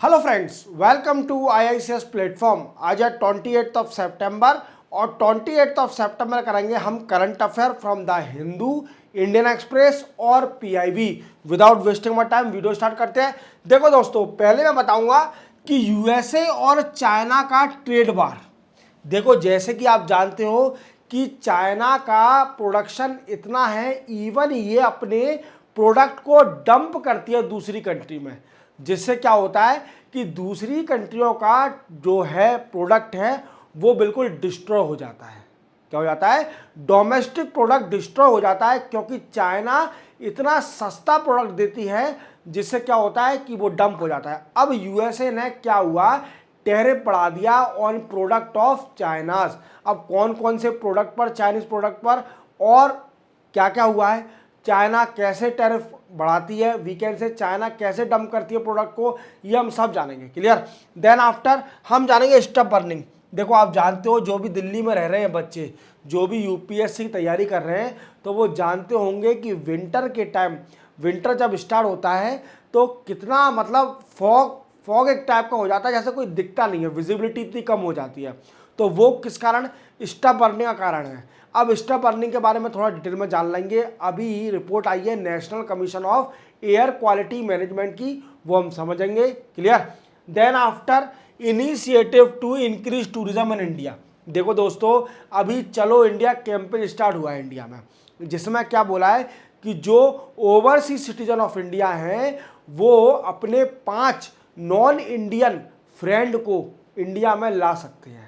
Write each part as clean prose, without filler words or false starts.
Hello friends, welcome to IICS platform. आज है 28 सितंबर और 28 सितंबर करेंगे हम current affair from the Hindu, Indian Express और PIB. Without wasting my time video start करते हैं। देखो दोस्तों, पहले मैं बताऊंगा कि यूएसए और चाइना का ट्रेड वार। देखो, जैसे कि आप जानते हो कि चाइना का प्रोडक्शन इतना है, इवन ये अपने प्रोडक्ट को डंप करती है दूसरी कंट्री में, जिससे क्या होता है कि दूसरी कंट्रियों का जो है प्रोडक्ट है वो बिल्कुल डिस्ट्रॉय हो जाता है। क्या हो जाता है? डोमेस्टिक प्रोडक्ट डिस्ट्रॉय हो जाता है, क्योंकि चाइना इतना सस्ता प्रोडक्ट देती है, जिससे क्या होता है कि वो डंप हो जाता है। अब यूएसए ने क्या हुआ, टैरिफ बढ़ा दिया ऑन प्रोडक्ट ऑफ चाइनाज। अब कौन कौन से प्रोडक्ट पर, चाइनीज प्रोडक्ट पर, और क्या क्या हुआ है, चाइना कैसे टैरिफ बढ़ाती है, वीकेंड से चाइना कैसे डंप करती है प्रोडक्ट को, ये हम सब जानेंगे। क्लियर? देन आफ्टर हम जानेंगे स्टफ बर्निंग। देखो, आप जानते हो जो भी दिल्ली में रह रहे हैं बच्चे, जो भी यूपीएससी की तैयारी कर रहे हैं, तो वो जानते होंगे कि विंटर के टाइम, विंटर जब स्टार्ट होता है तो कितना मतलब फॉग फॉग एक टाइप का हो जाता है, जैसे कोई दिखता नहीं है, विजिबिलिटी इतनी कम हो जाती है। तो वो किस कारण? स्टफ बर्निंग का कारण है। अब स्टफ बर्निंग के बारे में थोड़ा डिटेल में जान लेंगे। अभी रिपोर्ट आई है national commission of air quality management की, वो हम समझेंगे। Clear? Then after initiative to increase tourism in India. देखो दोस्तों, अभी चलो इंडिया कैंपेन स्टार्ट हुआ है इंडिया में, जिसमें क्या बोला है कि जो ओवरसीज सिटीजन ऑफ इंडिया हैं वो अपने 5 नॉन इंडियन फ्रेंड को इंडिया में ला सकते हैं।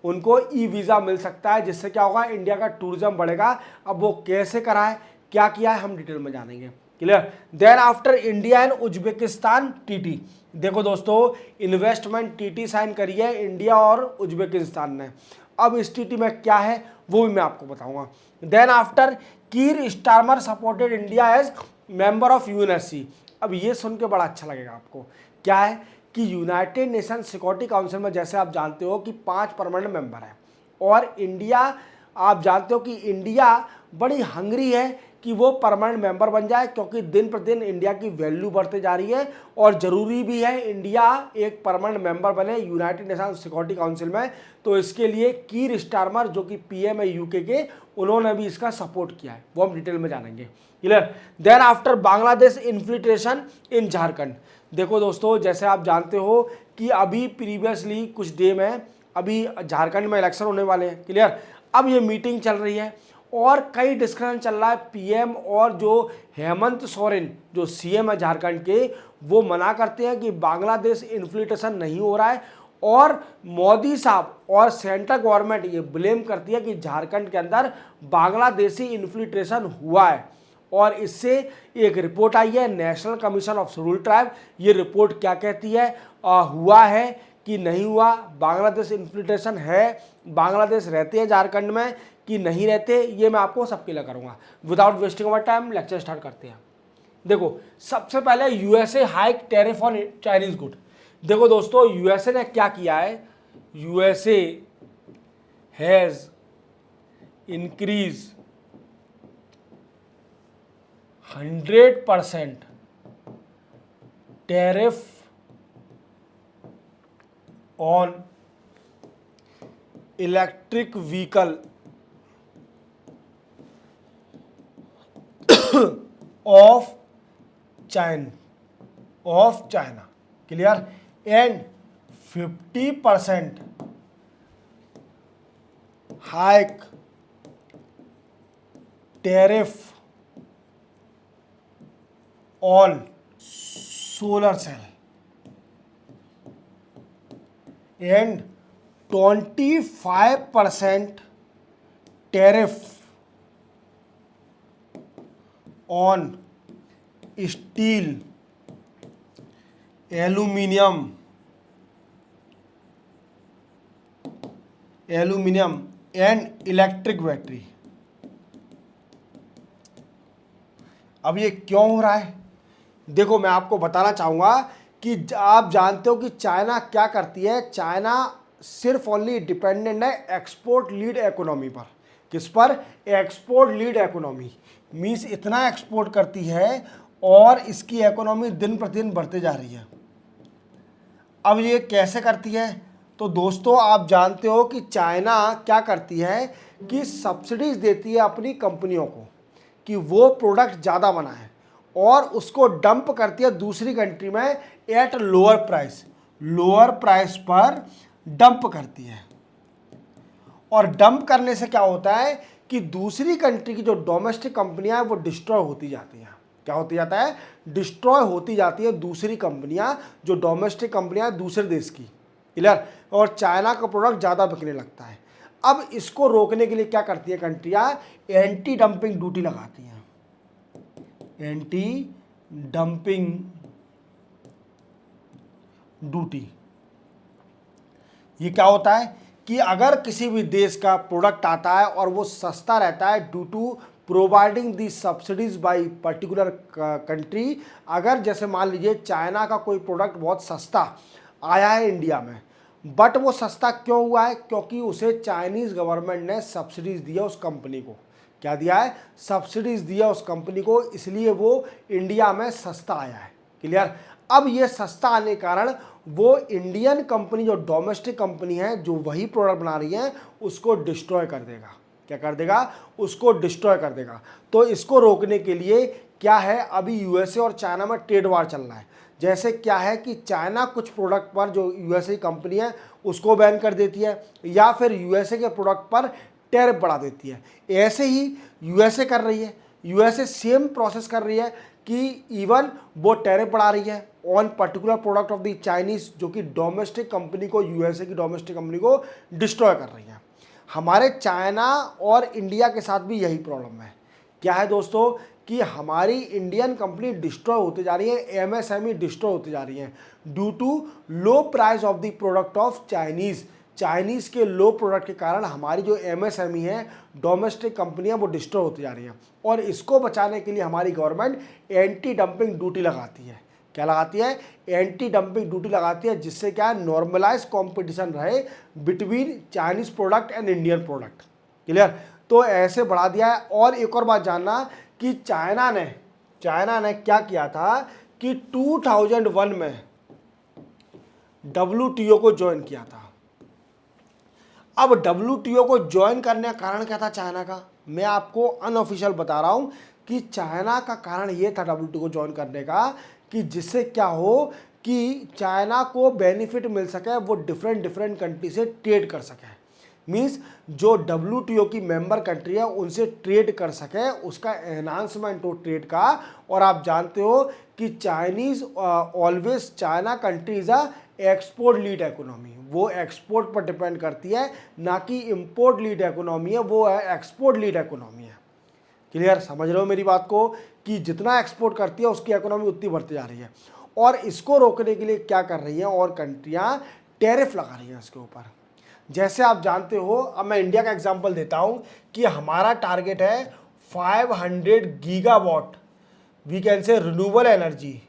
उनको ई वीज़ा मिल सकता है, जिससे क्या होगा, इंडिया का टूरिज्म बढ़ेगा। अब वो कैसे कराए, क्या किया है, हम डिटेल में जानेंगे। Clear? Then after India and Uzbekistan TT. देखो दोस्तों, इन्वेस्टमेंट टीटी साइन करी है इंडिया और उज्बेकिस्तान ने। अब इस टीटी में क्या है वो भी मैं आपको बताऊंगा। Then after Keir Starmer supported India as member of UNSC. अब ये सुन के बड़ा अच्छा लगेगा आपको। क्या है कि यूनाइटेड नेशन सिक्योरिटी काउंसिल में, जैसे आप जानते हो कि 5 परमानेंट मेंबर हैं, और इंडिया, आप जानते हो कि इंडिया बड़ी हंगरी है कि वो परमानेंट मेंबर बन जाए, क्योंकि दिन प्रतिदिन इंडिया की वैल्यू बढ़ते जा रही है और ज़रूरी भी है इंडिया एक परमानेंट मेंबर बने यूनाइटेड नेशन सिक्योरिटी काउंसिल में। तो इसके लिए कीर स्टारमर, जो कि पीएम है यूके के, उन्होंने भी इसका सपोर्ट किया है, वो हम डिटेल में जानेंगे। Clear? Then after Bangladesh infiltration in Jharkhand. देखो दोस्तों, जैसे आप जानते हो कि अभी प्रीवियसली कुछ डे में अभी झारखंड में इलेक्शन होने वाले हैं। क्लियर? अब ये मीटिंग चल रही है और कई डिस्कशन चल रहा है। पीएम और जो हेमंत सोरेन, जो सीएम है झारखंड के, वो मना करते हैं कि बांग्लादेश इन्फिल्ट्रेशन नहीं हो रहा है, और मोदी साहब और सेंट्रल गवर्नमेंट ये ब्लेम करती है कि झारखंड के अंदर बांग्लादेशी इन्फिल्ट्रेशन हुआ है। और इससे एक रिपोर्ट आई है national commission of Scheduled tribe. ये रिपोर्ट क्या कहती है, हुआ है कि नहीं हुआ, बांग्लादेश इन्फिल्ट्रेशन है, बांग्लादेश रहते हैं झारखंड में कि नहीं रहते, ये मैं आपको सबके लिए करूँगा। Without wasting our time lecture start करते हैं। देखो, सबसे पहले USA hike tariff on Chinese good. देखो दोस्तों, यूएसए ने क्या किया है, USA has increase 100% tariff on electric vehicle of China. Clear? And 50% hike tariff on solar cell and 25% tariff on steel, aluminium and electric battery. अब ये क्यों हो रहा है? देखो, मैं आपको बताना चाहूँगा कि आप जानते हो कि चाइना क्या करती है। चाइना सिर्फ ओनली डिपेंडेंट है एक्सपोर्ट लीड इकोनॉमी पर। किस पर? Export lead economy. मीन्स इतना एक्सपोर्ट करती है और इसकी इकोनॉमी दिन प्रतिदिन बढ़ते जा रही है। अब ये कैसे करती है? तो दोस्तों आप जानते हो कि चाइना क्या करती है कि सब्सिडीज देती है अपनी कंपनियों को कि वो प्रोडक्ट ज़्यादा बनाए और उसको डंप करती है दूसरी कंट्री में एट लोअर प्राइस पर डंप करती है। और डंप करने से क्या होता है कि दूसरी कंट्री की जो डोमेस्टिक कंपनियां हैं वो डिस्ट्रॉय होती जाती हैं। क्या होती जाता है? डिस्ट्रॉय होती जाती है दूसरी कंपनियां, जो डोमेस्टिक कंपनियां हैं दूसरे देश की। क्लियर? और चाइना का प्रोडक्ट ज़्यादा बिकने लगता है। अब इसको रोकने के लिए क्या करती है कंट्रियां? एंटी डंपिंग ड्यूटी लगाती हैं। एंटी डंपिंग ड्यूटी ये क्या होता है कि अगर किसी भी देश का प्रोडक्ट आता है और वो सस्ता रहता है due to providing the subsidies by particular country, अगर जैसे मान लीजिए चाइना का कोई प्रोडक्ट बहुत सस्ता आया है इंडिया में, बट वो सस्ता क्यों हुआ है? क्योंकि उसे चाइनीज़ गवर्नमेंट ने सब्सिडीज दिया उस कंपनी को। क्या दिया है? सब्सिडीज दिया उस कंपनी को, इसलिए वो इंडिया में सस्ता आया है। क्लियर? अब ये सस्ता आने के कारण वो इंडियन कंपनी जो डोमेस्टिक कंपनी है जो वही प्रोडक्ट बना रही है उसको डिस्ट्रॉय कर देगा। क्या कर देगा? उसको डिस्ट्रॉय कर देगा। तो इसको रोकने के लिए क्या है, अभी यूएसए और चाइना में ट्रेड वार चल रहा है। जैसे क्या है कि चाइना कुछ प्रोडक्ट पर जो यूएसए कंपनी है उसको बैन कर देती है, या फिर यूएसए के प्रोडक्ट पर टैरिफ बढ़ा देती है। ऐसे ही यूएसए कर रही है, यूएसए सेम प्रोसेस कर रही है कि इवन वो टैरिफ बढ़ा रही है on particular product of the Chinese, जो कि डोमेस्टिक कंपनी को, यूएसए की डोमेस्टिक कंपनी को डिस्ट्रॉय कर रही है। हमारे चाइना और इंडिया के साथ भी यही प्रॉब्लम है। क्या है दोस्तों कि हमारी इंडियन कंपनी डिस्ट्रॉय होती जा रही है, एमएसएमई डिस्ट्रॉय होती जा रही है due to low price of the product of Chinese के लो प्रोडक्ट के कारण हमारी जो एमएसएमई है, डोमेस्टिक कंपनियां, वो डिस्ट्रॉय होती जा रही हैं। और इसको बचाने के लिए हमारी गवर्नमेंट एंटी डंपिंग ड्यूटी लगाती है। क्या लगाती है? एंटी डंपिंग ड्यूटी लगाती है, जिससे क्या है, नॉर्मलाइज कंपटीशन रहे between Chinese product and Indian product. Clear? तो ऐसे बढ़ा दिया है। और एक और बात जानना कि चाइना ने क्या किया था कि 2001 में WTO को ज्वाइन किया था। अब WTO को ज्वाइन करने का कारण क्या था चाइना का? मैं आपको अनऑफिशियल बता रहा हूं कि चाइना का कारण यह था WTO को ज्वाइन करने का कि जिससे क्या हो कि चाइना को बेनिफिट मिल सके, वो डिफरेंट कंट्री से ट्रेड कर सके। मीन्स जो WTO की मेंबर कंट्री है उनसे ट्रेड कर सके, उसका एनहांसमेंट हो ट्रेड का। और आप जानते हो कि China country is a export lead economy, वो एक्सपोर्ट पर डिपेंड करती है, ना कि इंपोर्ट लीड इकोनॉमी है, वो एक्सपोर्ट लीड इकोनॉमी है। क्लियर? समझ रहे हो मेरी बात को कि जितना एक्सपोर्ट करती है उसकी इकोनॉमी उतनी बढ़ती जा रही है। और इसको रोकने के लिए क्या कर रही हैं और कंट्रियां? टैरिफ लगा रही हैं इसके ऊपर। जैसे आप जानते हो, अब मैं इंडिया का एग्जांपल देता हूं कि हमारा टारगेट है 500 gigawatt, we can say renewable energy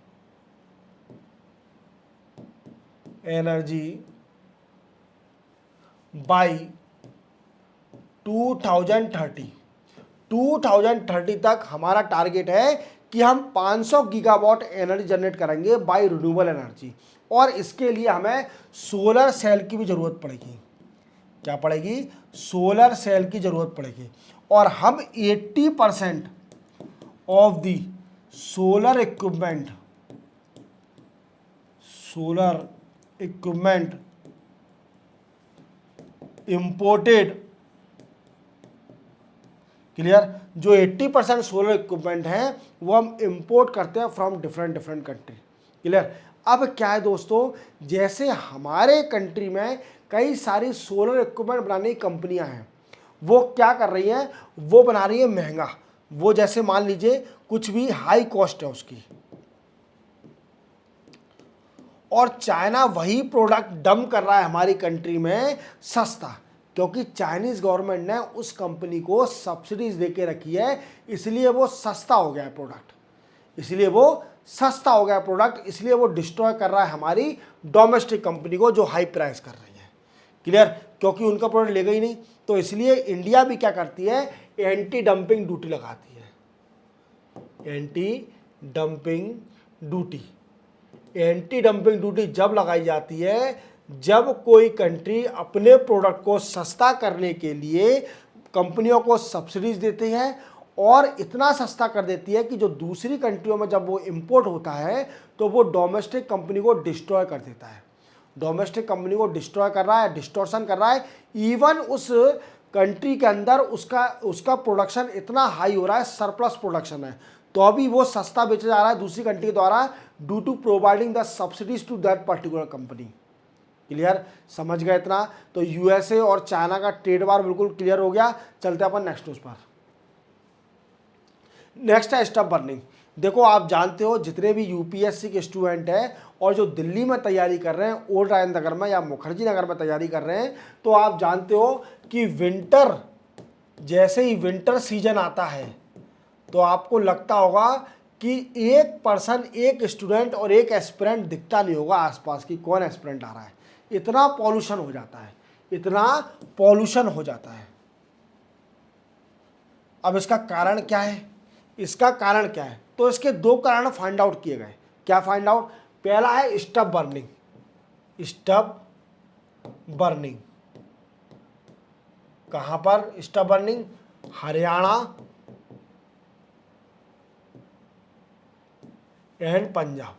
by 2030 तक हमारा टारगेट है कि हम 500 गीगावाट एनर्जी जनरेट करेंगे बाय रिन्यूएबल एनर्जी। और इसके लिए हमें सोलर सेल की भी ज़रूरत पड़ेगी। क्या पड़ेगी? सोलर सेल की ज़रूरत पड़ेगी। और हम 80% of the solar equipment imported, clear, जो 80% सोलर इक्विपमेंट है वो हम इंपोर्ट करते हैं फ्रॉम डिफरेंट कंट्री। क्लियर? अब क्या है दोस्तों, जैसे हमारे कंट्री में कई सारी सोलर इक्विपमेंट बनाने की कंपनियां हैं, वो क्या कर रही हैं? वो बना रही है महंगा। वो जैसे मान लीजिए कुछ भी हाई कॉस्ट है उसकी, और चाइना वही प्रोडक्ट डंप कर रहा है हमारी कंट्री में सस्ता, क्योंकि चाइनीज गवर्नमेंट ने उस कंपनी को सब्सिडीज देके रखी है, इसलिए वो सस्ता हो गया है प्रोडक्ट, इसलिए वो डिस्ट्रॉय कर रहा है हमारी डोमेस्टिक कंपनी को जो हाई प्राइस कर रही है। क्लियर? क्योंकि उनका प्रोडक्ट लेगा ही नहीं, तो इसलिए इंडिया भी क्या करती है? एंटी डंपिंग ड्यूटी लगाती है। Anti dumping duty anti dumping duty जब लगाई जाती है जब कोई कंट्री अपने प्रोडक्ट को सस्ता करने के लिए कंपनियों को सब्सिडीज देती है और इतना सस्ता कर देती है कि जो दूसरी कंट्रियों में जब वो इंपोर्ट होता है तो वो डोमेस्टिक कंपनी को डिस्ट्रॉय कर देता है। डोमेस्टिक कंपनी को डिस्ट्रॉय कर रहा है, डिस्टॉर्शन कर रहा है। इवन उस कंट्री के अंदर उसका प्रोडक्शन इतना हाई हो रहा है, सरप्लस प्रोडक्शन है, तो अभी वो सस्ता बेचा जा रहा है दूसरी कंट्री के द्वारा due to providing the subsidies to that particular company. Clear, समझ गए इतना? तो यूएसए और चाइना का ट्रेड वार बिल्कुल क्लियर हो गया। चलते अपन नेक्स्ट न्यूज पर। नेक्स्ट है स्टफ बर्निंग। देखो आप जानते हो जितने भी यूपीएससी के स्टूडेंट हैं और जो दिल्ली में तैयारी कर रहे हैं, ओल्ड राजेंद्र नगर में या मुखर्जी नगर में तैयारी कर रहे हैं, तो आप जानते हो कि विंटर, जैसे ही विंटर सीजन आता है तो आपको लगता होगा कि एक पर्सन, एक स्टूडेंट और एक एस्पिरेंट दिखता नहीं होगा आसपास कि कौन एस्पिरेंट आ रहा है। इतना पॉल्यूशन हो जाता है, इतना पॉल्यूशन हो जाता है। अब इसका कारण क्या है? इसका कारण क्या है? तो इसके दो कारण फाइंड आउट किए गए। क्या फाइंड आउट? पहला है स्टफ बर्निंग। स्टफ बर्निंग कहां पर? Stuff burning Haryana and Punjab.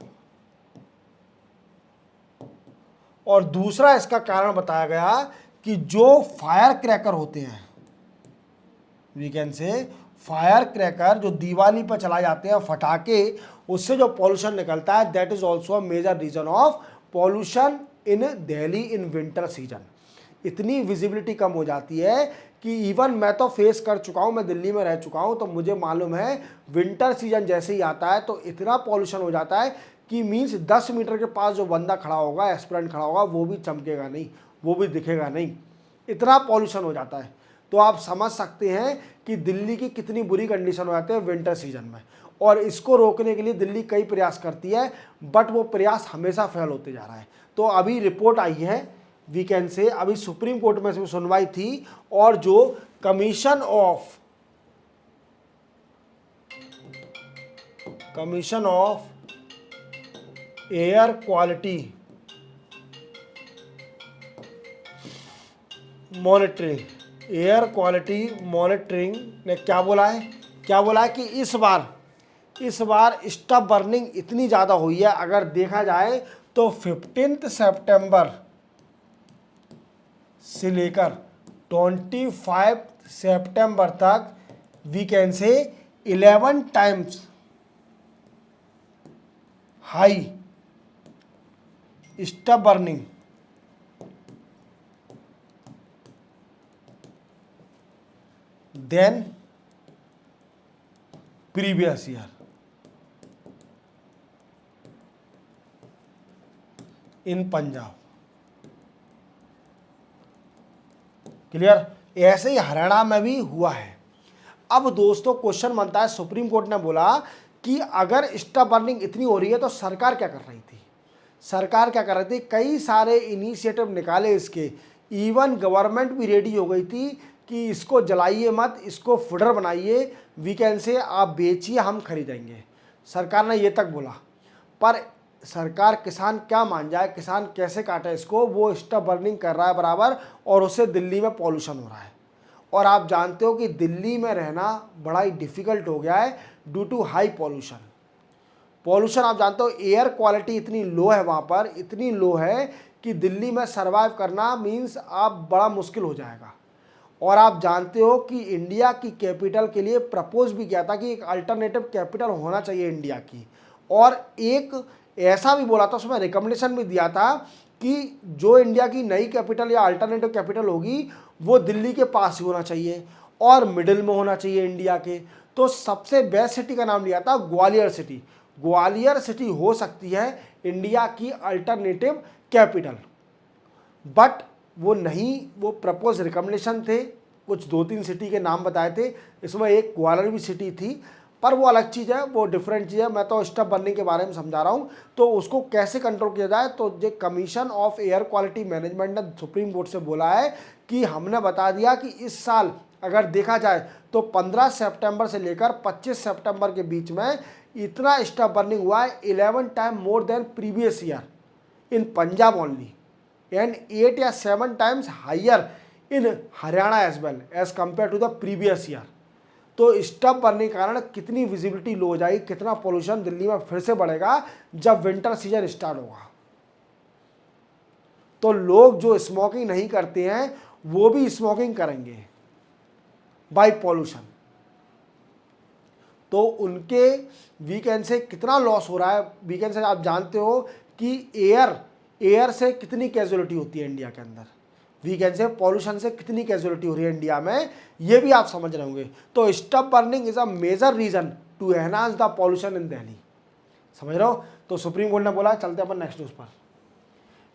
और दूसरा इसका कारण बताया गया कि जो फायर क्रैकर होते हैं, we can say fire cracker, जो दिवाली पर चलाए जाते हैं फटाके, उससे जो पॉल्यूशन निकलता है, that is also a major reason of pollution in Delhi in winter season. इतनी विजिबिलिटी कम हो जाती है कि इवन मैं तो फेस कर चुका हूँ, मैं दिल्ली में रह चुका हूँ, तो मुझे मालूम है विंटर सीजन जैसे ही आता है तो इतना पॉल्यूशन हो जाता है कि मीन्स 10 मीटर के पास जो बंदा खड़ा होगा, एस्पिरेंट खड़ा होगा, वो भी चमकेगा नहीं, वो भी दिखेगा नहीं, इतना पॉल्यूशन हो जाता है। तो आप समझ सकते हैं कि दिल्ली की कितनी बुरी कंडीशन हो जाती है विंटर सीजन में। और इसको रोकने के लिए दिल्ली कई प्रयास करती है, बट वो प्रयास हमेशा फेल होते जा रहा है। तो अभी रिपोर्ट आई है, वी कैन से अभी सुप्रीम कोर्ट में से सुनवाई थी और जो commission of air quality monitoring, air quality monitoring ने क्या बोला है? क्या बोला है कि इस बार स्टफ बर्निंग इतनी ज़्यादा हुई है, अगर देखा जाए तो 15 सितंबर से लेकर 25 सितंबर तक we can say 11 times high stuff burning than previous year in Punjab. Clear? ऐसे ही हरियाणा में भी हुआ है। अब दोस्तों क्वेश्चन बनता है, सुप्रीम कोर्ट ने बोला कि अगर स्टफ बर्निंग इतनी हो रही है तो सरकार क्या कर रही थी? सरकार क्या कर रही थी? कई सारे इनिशिएटिव निकाले इसके, इवन गवर्नमेंट भी रेडी हो गई थी कि इसको जलाइए मत, इसको फुडर बनाइए, वीकेंड से आप बेचिए, हम खरीदेंगे। सरकार ने ये तक बोला, पर सरकार, किसान क्या मान जाए, किसान कैसे काटे इसको? वो स्टफ बर्निंग कर रहा है बराबर और उससे दिल्ली में पॉल्यूशन हो रहा है। और आप जानते हो कि दिल्ली में रहना बड़ा ही डिफ़िकल्ट हो गया है ड्यू टू हाई पॉल्यूशन। आप जानते हो एयर क्वालिटी इतनी लो है वहाँ पर, इतनी लो है कि दिल्ली में सर्वाइव करना मीन्स आप बड़ा मुश्किल हो जाएगा। और आप जानते हो कि इंडिया की कैपिटल के लिए प्रपोज भी किया था कि एक अल्टरनेटिव कैपिटल होना चाहिए इंडिया की, और एक ऐसा भी बोला था, उसमें रिकमेंडेशन भी दिया था कि जो इंडिया की नई कैपिटल या अल्टरनेटिव कैपिटल होगी वो दिल्ली के पास ही होना चाहिए और मिडिल में होना चाहिए इंडिया के। तो सबसे बेस्ट सिटी का नाम लिया था ग्वालियर सिटी। ग्वालियर सिटी हो सकती है इंडिया की अल्टरनेटिव कैपिटल, बट वो नहीं, वो प्रपोज रिकमेंडेशन थे, कुछ 2-3 सिटी के नाम बताए थे, इसमें एक ग्वालियर भी सिटी थी, पर वो अलग चीज़ है, वो डिफरेंट चीज़ है। मैं तो स्टफ बर्निंग के बारे में समझा रहा हूँ। तो उसको कैसे कंट्रोल किया जाए, तो जो commission of air quality management ने सुप्रीम कोर्ट से बोला है कि हमने बता दिया कि इस साल अगर देखा जाए तो 15 सितंबर से लेकर 25 सितंबर के बीच में इतना स्टफ बर्निंग हुआ है 11 time more than previous year in Punjab only and 8 या 7 times higher in Haryana as well as compare to the previous year. तो स्टफ बर्निंग के कारण कितनी विजिबिलिटी लो हो जाएगी, कितना पोल्यूशन दिल्ली में फिर से बढ़ेगा जब विंटर सीजन स्टार्ट होगा। तो लोग जो स्मोकिंग नहीं करते हैं वो भी स्मोकिंग करेंगे बाय पॉल्यूशन, तो उनके वीकेंड से कितना लॉस हो रहा है। वीकेंड से आप जानते हो कि एयर से कितनी कैजुअलिटी होती है इंडिया के अंदर, वीकेंड से पॉल्यूशन से कितनी कैजुअलिटी हो रही है इंडिया में, ये भी आप समझ रहे होंगे। तो stuff burning is a major reason to enhance the pollution in Delhi, समझ रहे हो। तो सुप्रीम कोर्ट ने बोला, चलते अपन नेक्स्ट न्यूज पर।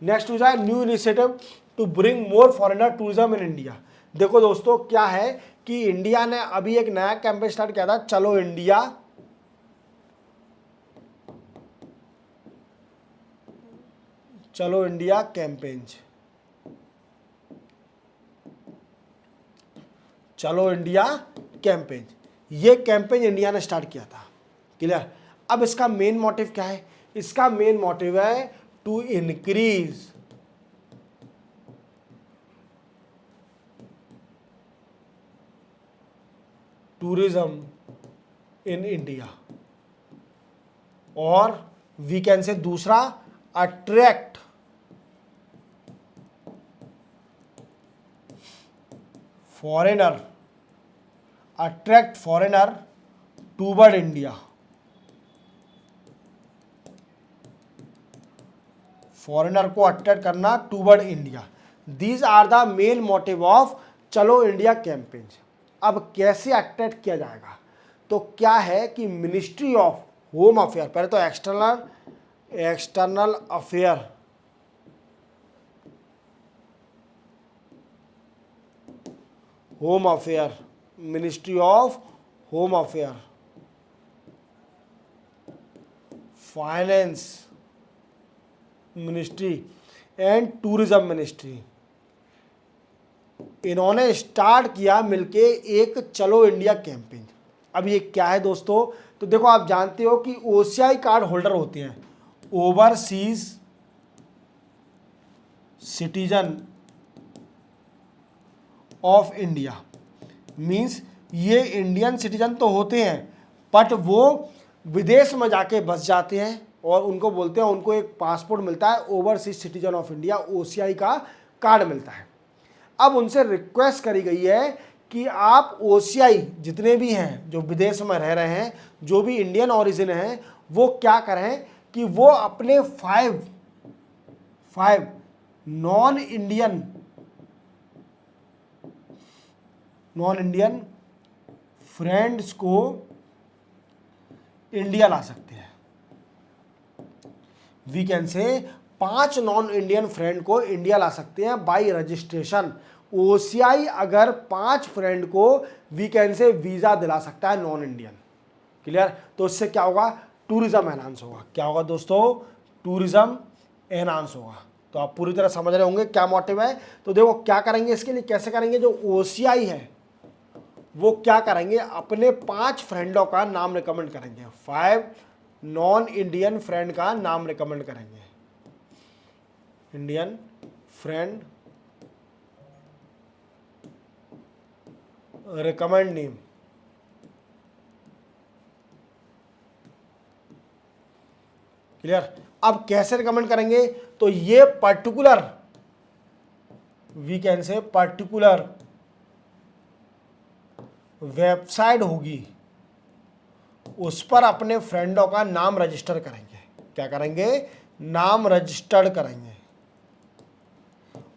नेक्स्ट न्यूज है new initiative to bring more foreigner tourism in India. देखो दोस्तों क्या है कि इंडिया ने अभी एक नया कैंपेन स्टार्ट किया था, चलो इंडिया कैंपेन, चलो इंडिया कैंपेन, ये कैंपेन इंडिया ने स्टार्ट किया था, क्लियर। अब इसका मेन मोटिव क्या है, इसका मेन मोटिव है to increase tourism in India, और वीकेंड से दूसरा attract foreigner toward India, foreigner को अट्रैक्ट करना toward India. These are the main motive of Chalo India campaign. अब कैसे अट्रैक्ट किया जाएगा, तो क्या है कि मिनिस्ट्री ऑफ होम अफेयर, पहले तो external affair, ministry of home affair, finance ministry and tourism ministry, इन्होंने स्टार्ट किया मिलके एक चलो इंडिया कैंपेन। अब ये क्या है दोस्तों, तो देखो आप जानते हो कि ओसीआई कार्ड होल्डर होते हैं, overseas citizen of India, means ये इंडियन सिटीजन तो होते हैं बट वो विदेश में जाके बस जाते हैं और उनको बोलते हैं, उनको एक पासपोर्ट मिलता है, overseas citizen of India OCI का कार्ड मिलता है। अब उनसे रिक्वेस्ट करी गई है कि आप ओसीआई जितने भी हैं जो विदेश में रह रहे हैं, जो भी इंडियन ओरिजिन हैं, वो क्या करें कि वो अपने फाइव नॉन इंडियन फ्रेंड्स को इंडिया ला सकते हैं। वीकेंड से 5 नॉन इंडियन फ्रेंड को इंडिया ला सकते हैं बाय रजिस्ट्रेशन। ओसीआई अगर 5 फ्रेंड को वीकेंड से वीजा दिला सकता है नॉन इंडियन, क्लियर। तो इससे क्या होगा, टूरिज्म एनहांस होगा। क्या होगा दोस्तों, टूरिज्म एनहांस होगा। तो आप पूरी तरह समझ रहे होंगे क्या मोटिव है। तो देखो क्या करेंगे इसके लिए, कैसे करेंगे, जो ओसीआई है वो क्या करेंगे, अपने 5 फ्रेंडों का नाम रिकमेंड करेंगे, 5 नॉन इंडियन फ्रेंड का नाम रिकमेंड करेंगे, Indian friend recommend name, clear. अब कैसे रिकमेंड करेंगे, तो ये पर्टिकुलर वीकेंड से पर्टिकुलर वेबसाइट होगी, उस पर अपने फ्रेंडों का नाम रजिस्टर करेंगे। क्या करेंगे, नाम रजिस्टर्ड करेंगे,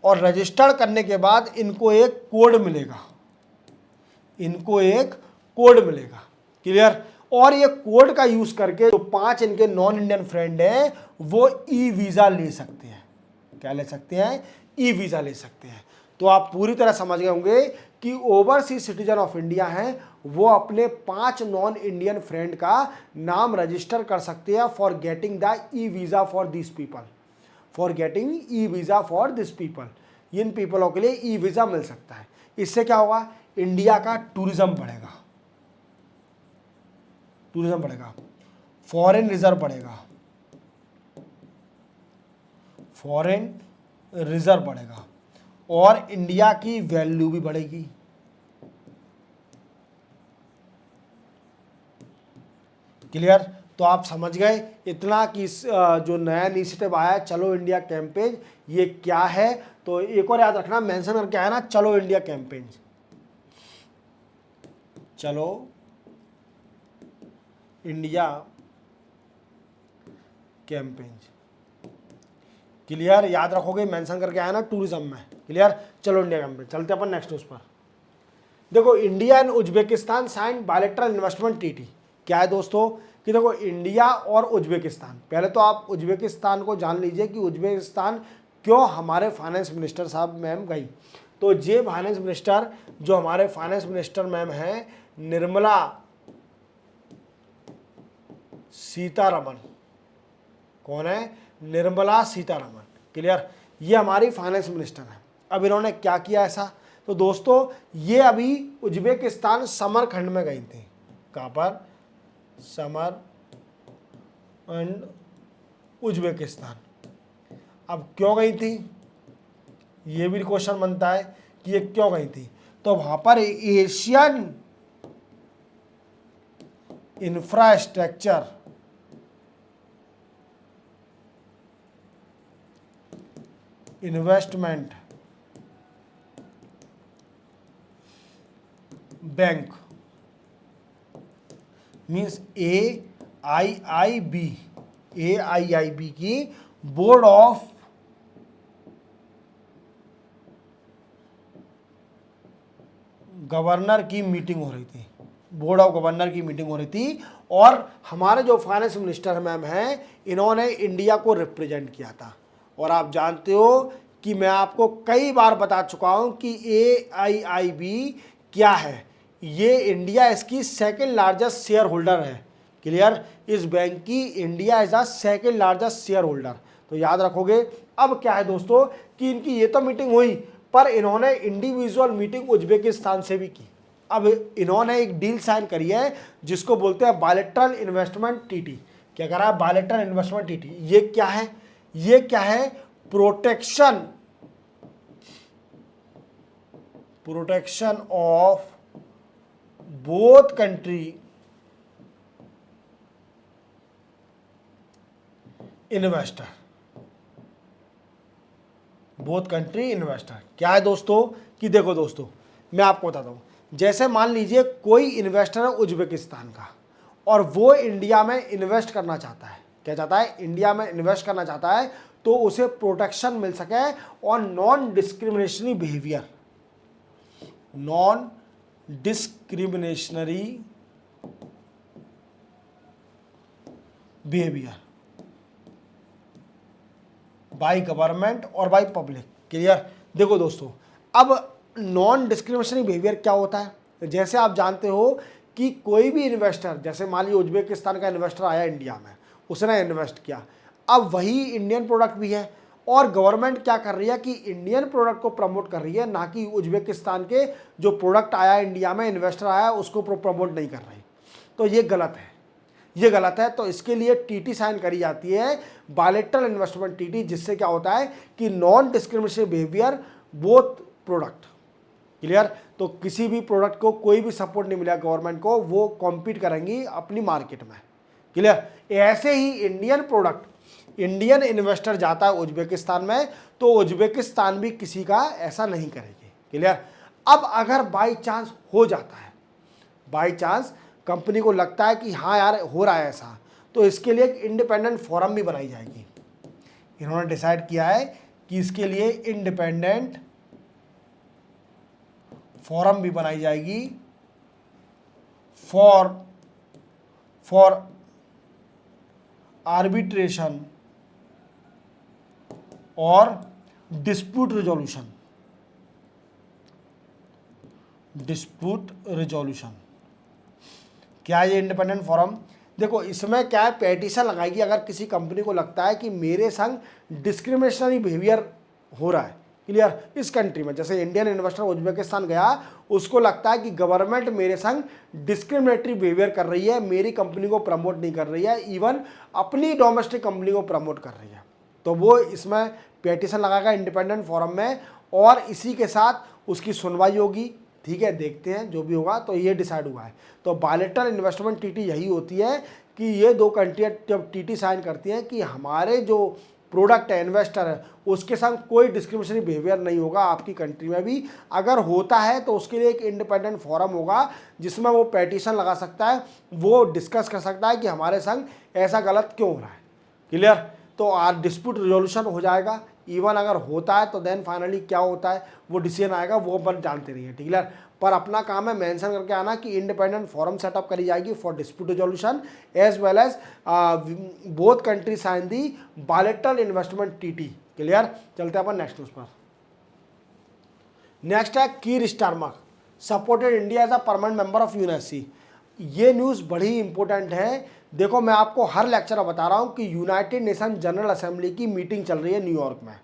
और रजिस्टर्ड करने के बाद इनको एक कोड मिलेगा, क्लियर। और ये कोड का यूज करके जो 5 इनके नॉन इंडियन फ्रेंड हैं वो ई वीजा ले सकते हैं। क्या ले सकते हैं, ई वीजा ले सकते हैं। तो आप पूरी तरह समझ गए होंगे कि ओवरसीज सिटीजन ऑफ इंडिया हैं, वो अपने 5 नॉन इंडियन फ्रेंड का नाम रजिस्टर कर सकते हैं for getting the e visa for this people, इन पीपलों के लिए ई वीज़ा मिल सकता है। इससे क्या होगा, इंडिया का टूरिज्म बढ़ेगा, टूरिज्म बढ़ेगा, फॉरेन रिजर्व बढ़ेगा, फॉरेन रिजर्व बढ़ेगा और इंडिया की वैल्यू भी बढ़ेगी। क्लियर? तो आप समझ गए इतना कि जो नया इनिशिएटिव आया है चलो इंडिया कैंपेन, ये क्या है। तो एक और याद रखना, मेंशन करके आया ना, चलो इंडिया कैंपेन, चलो इंडिया कैंपेन। क्लियर? याद रखोगे, मेंशन करके आया ना टूरिज्म में। क्लियर? चलो इंडिया कैंपेन। चलते अपन नेक्स्ट न्यूज़ पर। देखो, India and Uzbekistan sign bilateral investment treaty. क्या है दोस्तों कि देखो, इंडिया और उज्बेकिस्तान, पहले तो आप उज्बेकिस्तान को जान लीजिए कि उज्बेकिस्तान क्यों हमारे फाइनेंस मिनिस्टर साहब मैम गई। तो ये फाइनेंस मिनिस्टर, जो हमारे फाइनेंस मिनिस्टर मैम हैं निर्मला सीतारमन, कौन है? निर्मला सीतारमन। क्लियर? ये हमारी फाइनेंस मिनिस्टर है। अब इन्होंने क्या किया ऐसा, तो दोस्तों ये अभी उज्बेकिस्तान समरखंड में गई थी। कहाँ पर? Summer and Uzbekistan. अब क्यों गई थी, ये भी क्वेश्चन बनता है कि ये क्यों गई थी। तो वहां पर Asian infrastructure investment bank means AIIB की बोर्ड ऑफ गवर्नर की मीटिंग हो रही थी, बोर्ड ऑफ गवर्नर की मीटिंग हो रही थी। और हमारे जो फाइनेंस मिनिस्टर मैम हैं इन्होंने इंडिया को रिप्रेजेंट किया था। और आप जानते हो कि मैं आपको कई बार बता चुका हूं कि AIIB क्या है। ये इंडिया इसकी सेकंड लार्जेस्ट शेयर होल्डर है। क्लियर? इस बैंक की India is the second largest share holder. तो याद रखोगे। अब क्या है दोस्तों कि इनकी ये तो मीटिंग हुई, पर इन्होंने इंडिविजुअल मीटिंग उज्बेकिस्तान से भी की। अब इन्होंने एक डील साइन करी है जिसको बोलते हैं बायलैटरल इन्वेस्टमेंट ट्रीटी। क्या करा है? Bilateral investment treaty. ये क्या है? ये क्या है? Protection of both country investor, both country investor. क्या है दोस्तों कि देखो दोस्तों, मैं आपको बताता हूं। जैसे मान लीजिए कोई इन्वेस्टर है उज्बेकिस्तान का और वो इंडिया में इन्वेस्ट करना चाहता है। क्या चाहता है? इंडिया में इन्वेस्ट करना चाहता है, तो उसे प्रोटेक्शन मिल सके और non discriminationary behaviour, non discriminationary behaviour by government और बाय पब्लिक। क्लियर? देखो दोस्तों, अब नॉन डिस्क्रिमिनेशनरी बिहेवियर क्या होता है? जैसे आप जानते हो कि कोई भी इन्वेस्टर, जैसे मान लीजिए उज्बेकिस्तान का इन्वेस्टर आया इंडिया में, उसने इन्वेस्ट किया, अब वही इंडियन प्रोडक्ट भी है और गवर्नमेंट क्या कर रही है कि इंडियन प्रोडक्ट को प्रमोट कर रही है, ना कि उज्बेकिस्तान के जो प्रोडक्ट आया इंडिया में, इन्वेस्टर आया उसको प्रमोट नहीं कर रही। तो ये गलत है, ये गलत है। तो इसके लिए टीटी साइन करी जाती है, बायलैटरल इन्वेस्टमेंट टीटी, जिससे क्या होता है कि non discriminationary behaviour both product. Clear? तो किसी भी प्रोडक्ट को कोई भी सपोर्ट नहीं मिला गवर्नमेंट को, वो कॉम्पीट करेंगी अपनी मार्केट में। क्लियर? ऐसे ही इंडियन प्रोडक्ट, इंडियन इन्वेस्टर जाता है उज्बेकिस्तान में, तो उज्बेकिस्तान भी किसी का ऐसा नहीं करेगी। क्लियर? अब अगर बाई चांस हो जाता है, बाई चांस कंपनी को लगता है कि हाँ यार हो रहा है ऐसा, तो इसके लिए एक इंडिपेंडेंट फोरम भी बनाई जाएगी। इन्होंने डिसाइड किया है कि इसके लिए इंडिपेंडेंट फोरम भी बनाई जाएगी फॉर आर्बिट्रेशन और डिस्प्यूट रिजोल्यूशन। क्या है ये इंडिपेंडेंट फोरम? देखो इसमें क्या है, पेटिशन लगाएगी अगर किसी कंपनी को लगता है कि मेरे संग डिस्क्रिमिनेशनरी बिहेवियर हो रहा है। क्लियर। इस कंट्री में जैसे इंडियन इन्वेस्टर उज्बेकिस्तान गया, उसको लगता है कि गवर्नमेंट मेरे संग डिस्क्रिमिनेटरी बिहेवियर कर रही है, मेरी कंपनी को प्रमोट नहीं कर रही है, इवन अपनी डोमेस्टिक कंपनी को प्रमोट कर रही है, तो वो इसमें पेटिशन लगाएगा इंडिपेंडेंट फोरम में और इसी के साथ उसकी सुनवाई होगी। ठीक है, देखते हैं जो भी होगा। तो ये डिसाइड हुआ है। तो बायलैटरल इन्वेस्टमेंट टीटी यही होती है कि ये दो कंट्रियाँ जब टीटी साइन करती हैं कि हमारे जो प्रोडक्ट है, इन्वेस्टर है, उसके संग कोई डिस्क्रिमिनेशनरी बिहेवियर नहीं होगा आपकी कंट्री में भी। अगर होता है तो उसके लिए एक इंडिपेंडेंट फोरम होगा जिसमें वो पेटिशन लगा सकता है, वो डिस्कस कर सकता है कि हमारे संग ऐसा गलत क्यों हो रहा है। क्लियर। तो आज डिस्प्यूट रिजोल्यूशन हो जाएगा। इवन अगर होता है तो देन फाइनली क्या होता है वो डिसीजन आएगा, वो अपन जानते रहिए। क्लियर। पर अपना काम है मेंशन करके आना कि इंडिपेंडेंट फोरम सेटअप करी जाएगी for dispute resolution as well as both country sign the bilateral investment टीटी। क्लियर। चलते हैं अपन नेक्स्ट न्यूज पर। नेक्स्ट है Keir Starmer supported India as a permanent member of UNSC. ये न्यूज़ बड़ी इंपॉर्टेंट है। देखो, मैं आपको हर लेक्चर में बता रहा हूँ कि यूनाइटेड नेशन जनरल असेंबली की मीटिंग चल रही है न्यूयॉर्क में,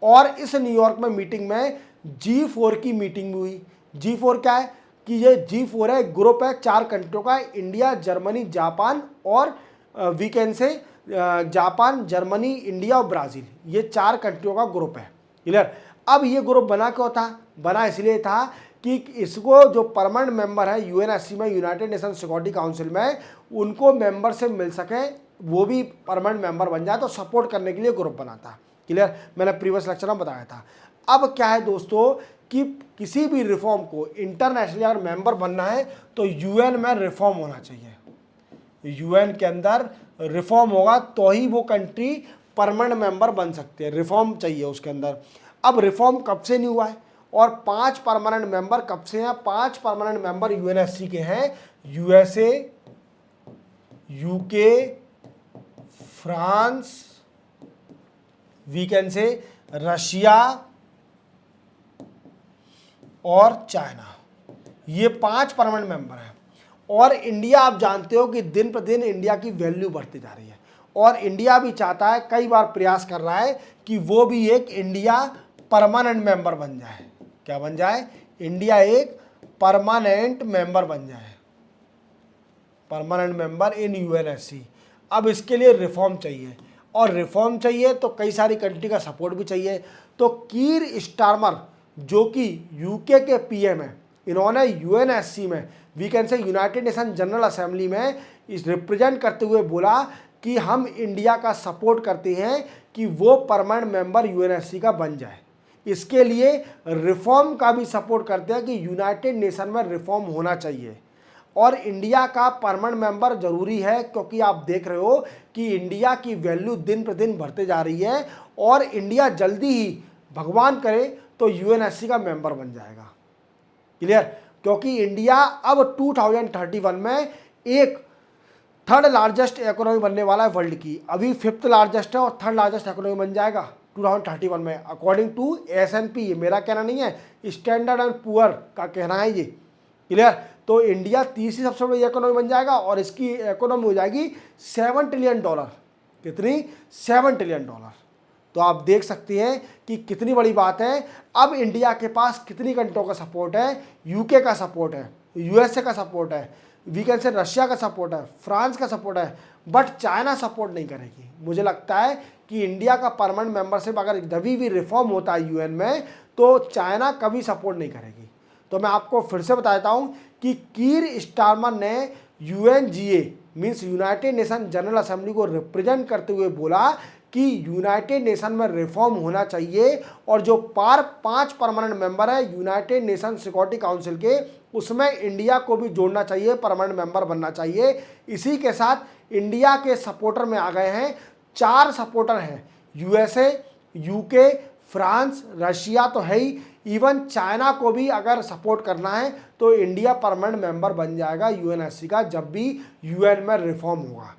और इस न्यूयॉर्क में मीटिंग में G4 की मीटिंग हुई। G4 क्या है कि ये G4 है, ग्रुप है 4 कंट्रियों का, इंडिया, जर्मनी, जापान और वीकेंड से जापान, जर्मनी, इंडिया और ब्राज़ील, ये 4 कंट्रियों का ग्रुप है। क्लियर। अब ये ग्रुप बना क्यों था? बना इसलिए था कि इसको जो परमानेंट मेंबर है यूएनएससी में, यूनाइटेड नेशन सिक्योरिटी काउंसिल में, उनको मेंबर से मिल सके, वो भी परमानेंट मेंबर बन जाए, तो सपोर्ट करने के लिए ग्रुप बना था। क्लियर। मैंने प्रीवियस लेक्चर में बताया था। अब क्या है दोस्तों कि किसी भी रिफॉर्म को इंटरनेशनली अगर मेंबर बनना है तो यूएन में रिफॉर्म होना चाहिए। यूएन के अंदर रिफॉर्म होगा तो ही वो कंट्री परमानेंट मेंबर बन सकती है। रिफॉर्म चाहिए उसके अंदर। अब रिफॉर्म कब से नहीं हुआ है और 5 परमानेंट मेंबर कब से हैं? 5 परमानेंट मेंबर यूएनएससी के हैं, यूएसए, यूके, फ्रांस, वीकेंड से रशिया और चाइना, ये 5 परमानेंट मेंबर हैं। और इंडिया, आप जानते हो कि दिन प्रतिदिन इंडिया की वैल्यू बढ़ती जा रही है और इंडिया भी चाहता है, कई बार प्रयास कर रहा है कि वो भी एक इंडिया परमानेंट मेंबर बन जाए। क्या बन जाए? इंडिया एक परमानेंट मेंबर बन जाए, परमानेंट मेंबर इन यूएनएससी। अब इसके लिए रिफॉर्म चाहिए, और रिफॉर्म चाहिए तो कई सारी कंट्री का सपोर्ट भी चाहिए। तो कीर स्टारमर जो कि यूके के पीएम है, इन्होंने यूएनएससी में, we can say United Nation General Assembly में इस रिप्रेजेंट करते हुए बोला कि हम इंडिया का सपोर्ट करते हैं कि वो परमानेंट मेंबर यूएनएससी का बन जाए। इसके लिए रिफॉर्म का भी सपोर्ट करते हैं कि यूनाइटेड नेशन में रिफॉर्म होना चाहिए और इंडिया का परमानेंट मेंबर जरूरी है, क्योंकि आप देख रहे हो कि इंडिया की वैल्यू दिन प्रतिदिन बढ़ते जा रही है और इंडिया जल्दी ही, भगवान करे तो यूएनएससी का मेंबर बन जाएगा। क्लियर। क्योंकि इंडिया अब 2031 में एक थर्ड लार्जेस्ट इकोनॉमी बनने वाला है वर्ल्ड की। अभी 5th लार्जेस्ट है और थर्ड लार्जेस्ट इकोनॉमी बन जाएगा 2031 में, अकॉर्डिंग टू S&P। ये मेरा कहना नहीं है, स्टैंडर्ड एंड पुअर का कहना है ये। क्लियर। तो इंडिया तीसरी सबसे बड़ी इकोनॉमी बन जाएगा और इसकी इकोनॉमी हो जाएगी $7 ट्रिलियन। कितनी? $7 ट्रिलियन। तो आप देख सकते हैं कि कितनी बड़ी बात है। अब इंडिया के पास कितनी कंट्रियों का सपोर्ट है? यूके का सपोर्ट है, यूएसए का सपोर्ट है, वी कैन से रशिया का सपोर्ट है, फ्रांस का सपोर्ट है, बट चाइना सपोर्ट नहीं करेगी। मुझे लगता है कि इंडिया का परमानेंट मेंबरशिप अगर कभी भी रिफॉर्म होता है यूएन में तो चाइना कभी सपोर्ट नहीं करेगी। तो मैं आपको फिर से बताता हूँ कि कीर स्टारमर ने UNGA means United Nation General assembly को रिप्रेजेंट करते हुए बोला कि यूनाइटेड नेशन में रिफॉर्म होना चाहिए और जो 5 परमानेंट मेंबर है यूनाइटेड नेशन सिक्योरिटी काउंसिल के, उसमें इंडिया को भी जोड़ना चाहिए, परमानेंट मेंबर बनना चाहिए। इसी के साथ इंडिया के सपोर्टर में आ गए हैं 4 सपोर्टर हैं, यूएसए, यूके, फ्रांस, रशिया तो है ही, इवन चाइना को भी अगर सपोर्ट करना है तो इंडिया परमानेंट मेंबर बन जाएगा यूएनएससी का जब भी यूएन में रिफॉर्म होगा।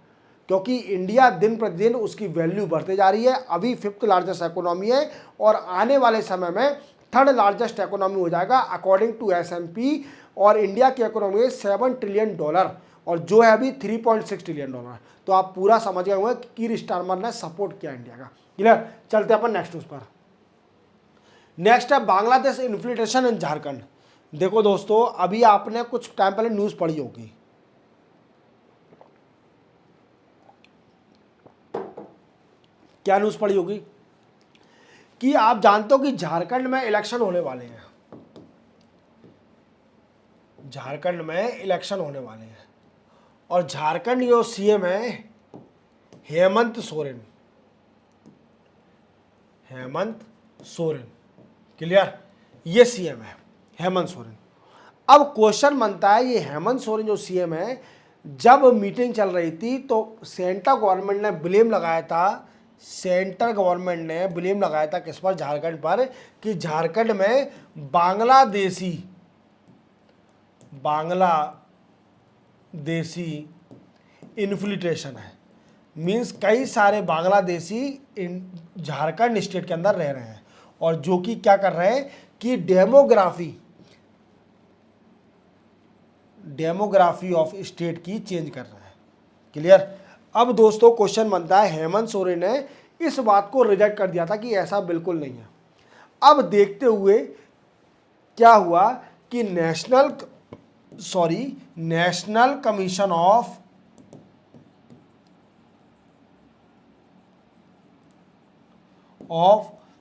क्योंकि इंडिया दिन प्रतिदिन उसकी वैल्यू बढ़ते जा रही है। अभी 5th लार्जेस्ट इकोनॉमी है और आने वाले समय में 3rd लार्जेस्ट इकोनॉमी हो जाएगा अकॉर्डिंग टू S&P। और इंडिया की इकोनॉमी है $7 ट्रिलियन और जो है अभी $3.6 ट्रिलियन। तो आप पूरा समझ गए होंगे कि कीर स्टारमर ने सपोर्ट किया इंडिया का। क्लियर। चलते अपन नेक्स्ट न्यूज पर। नेक्स्ट है बांग्लादेश इन्फिल्ट्रेशन इन झारखंड। देखो दोस्तों, अभी आपने कुछ टाइम पहले न्यूज़ पढ़ी होगी, क्या न्यूज़ पढ़ी होगी कि आप जानते हो कि झारखंड में इलेक्शन होने वाले हैं, झारखंड में इलेक्शन होने वाले हैं और झारखंड जो सीएम है हेमंत सोरेन, हेमंत सोरेन, क्लियर, ये सीएम है हेमंत सोरेन। अब क्वेश्चन बनता है, ये हेमंत सोरेन जो सीएम है, जब मीटिंग चल रही थी तो सेंट्रल गवर्नमेंट ने ब्लेम लगाया था, सेंट्रल गवर्नमेंट ने ब्लेम लगाया था किस पर, झारखंड पर, कि झारखंड में बांग्लादेशी इन्फिल्ट्रेशन है। मीन्स कई सारे बांग्लादेशी झारखंड स्टेट के अंदर रह रहे हैं और जो कि क्या कर रहे हैं कि डेमोग्राफी ऑफ स्टेट की चेंज कर रहे हैं, क्लियर। अब दोस्तों क्वेश्चन बनता है, हेमंत सोरेन ने इस बात को रिजेक्ट कर दिया था कि ऐसा बिल्कुल नहीं है। अब देखते हुए क्या हुआ कि national commission of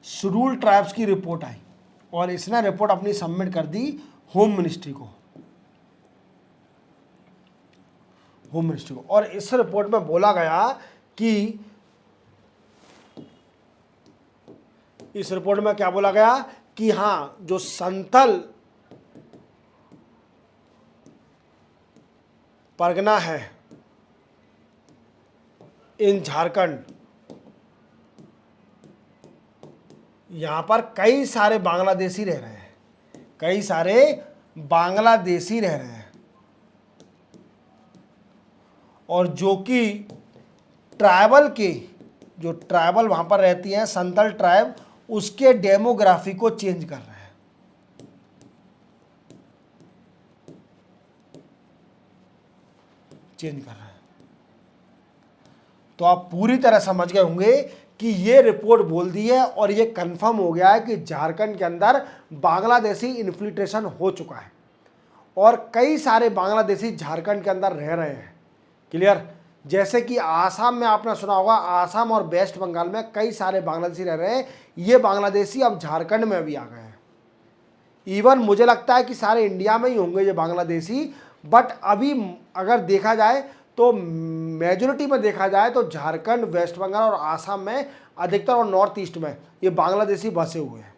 scheduled tribes की रिपोर्ट आई और इसने रिपोर्ट अपनी सबमिट कर दी होम मिनिस्ट्री को, और इस रिपोर्ट में बोला गया कि इस रिपोर्ट में क्या बोला गया कि हाँ, जो संथल परगना है इन झारखंड, यहां पर कई सारे बांग्लादेशी रह रहे हैं, कई सारे बांग्लादेशी रह रहे हैं और जो कि ट्राइबल वहां पर रहती हैं, संथल ट्राइब, उसके डेमोग्राफी को चेंज कर रहे हैं, तो आप पूरी तरह समझ गए होंगे कि ये रिपोर्ट बोल दी है और ये कंफर्म हो गया है कि झारखंड के अंदर बांग्लादेशी इन्फिल्ट्रेशन हो चुका है और कई सारे बांग्लादेशी झारखंड के अंदर रह रहे हैं, क्लियर। जैसे कि आसाम में आपने सुना होगा, आसाम और वेस्ट बंगाल में कई सारे बांग्लादेशी रह रहे हैं, ये बांग्लादेशी अब झारखंड में भी आ गए हैं। इवन मुझे लगता है कि सारे इंडिया में ही होंगे ये बांग्लादेशी, बट अभी अगर देखा जाए तो मेजोरिटी में देखा जाए तो झारखंड, वेस्ट बंगाल और आसाम में अधिकतर और नॉर्थ ईस्ट में ये बांग्लादेशी बसे हुए हैं।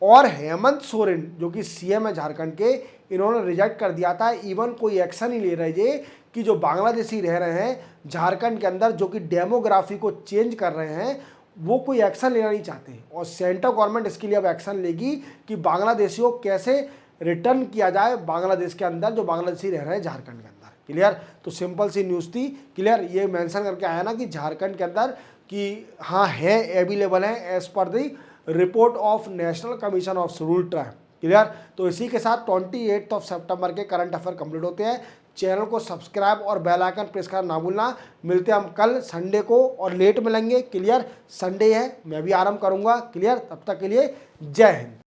और हेमंत सोरेन जो कि सीएम है झारखंड के, इन्होंने रिजेक्ट कर दिया था, इवन कोई एक्शन ही ले रहे ये कि जो बांग्लादेशी रह रहे हैं झारखंड के अंदर, जो कि डेमोग्राफी को चेंज कर रहे हैं, वो कोई एक्शन लेना नहीं चाहते और सेंट्रल गवर्नमेंट इसके लिए अब एक्शन लेगी कि बांग्लादेशियों को कैसे रिटर्न किया जाए बांग्लादेश के अंदर, जो बांग्लादेशी रह रहे हैं झारखंड के अंदर, क्लियर। तो सिंपल सी न्यूज़ थी, क्लियर। ये मेंशन करके आया ना कि झारखंड के अंदर कि हाँ है, अवेलेबल है as per the report of National commission of Scheduled Tribe, clear. तो इसी के साथ 28 सितंबर के करंट अफेयर कंप्लीट होते हैं। चैनल को सब्सक्राइब और बेल आइकन प्रेस करना ना भूलना। मिलते हैं हम कल संडे को और लेट मिलेंगे, क्लियर। संडे है, मैं भी आराम करूंगा, क्लियर। तब तक के लिए जय हिंद।